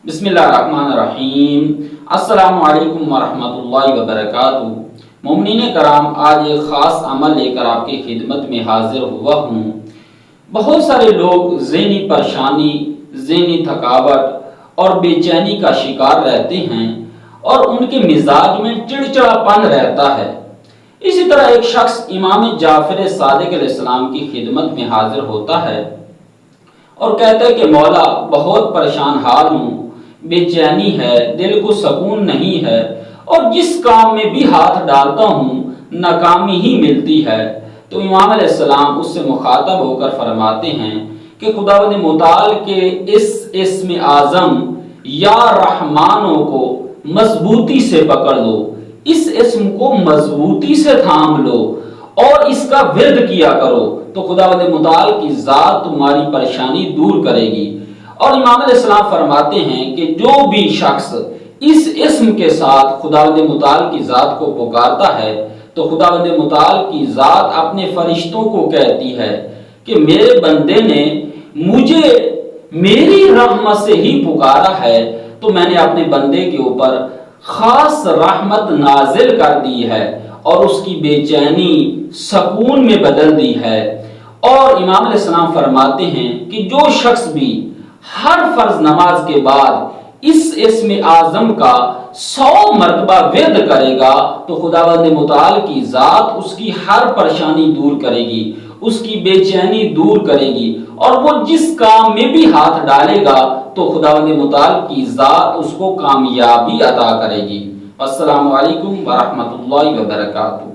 بسم اللہ الرحمن الرحیم۔ السلام علیکم ورحمۃ اللہ وبرکاتہ۔ مومنین کرام، آج ایک خاص عمل لے کر آپ کی خدمت میں حاضر ہوا ہوں۔ بہت سارے لوگ ذہنی پریشانی، ذہنی تھکاوٹ اور بے چینی کا شکار رہتے ہیں اور ان کے مزاج میں چڑچڑاپن رہتا ہے۔ اسی طرح ایک شخص امام جعفر صادق علیہ السلام کی خدمت میں حاضر ہوتا ہے اور کہتا ہے کہ مولا، بہت پریشان حال ہوں، بے چینی ہے، دل کو سکون نہیں ہے اور جس کام میں بھی ہاتھ ڈالتا ہوں ناکامی ہی ملتی ہے۔ تو امام علیہ السلام اس سے مخاطب ہو کر فرماتے ہیں کہ خداوند متعال کے اس اسم اعظم یا رحمانوں کو مضبوطی سے پکڑ لو، اس اسم کو مضبوطی سے تھام لو اور اس کا ورد کیا کرو، تو خداوند متعال کی ذات تمہاری پریشانی دور کرے گی۔ اور امام علیہ السلام فرماتے ہیں کہ جو بھی شخص اس اسم کے ساتھ خداوند متعال کی ذات کو پکارتا ہے تو خداوند متعال کی ذات اپنے فرشتوں کو کہتی ہے کہ میرے بندے نے مجھے میری رحمت سے ہی پکارا ہے، تو میں نے اپنے بندے کے اوپر خاص رحمت نازل کر دی ہے اور اس کی بے چینی سکون میں بدل دی ہے۔ اور امام علیہ السلام فرماتے ہیں کہ جو شخص بھی ہر فرض نماز کے بعد اس اسم اعظم کا 100 مرتبہ ورد کرے گا تو خداوند متعال کی ذات اس کی ہر پریشانی دور کرے گی، اس کی بے چینی دور کرے گی اور وہ جس کام میں بھی ہاتھ ڈالے گا تو خداوند متعال کی ذات اس کو کامیابی عطا کرے گی۔ السلام علیکم ورحمۃ اللہ وبرکاتہ۔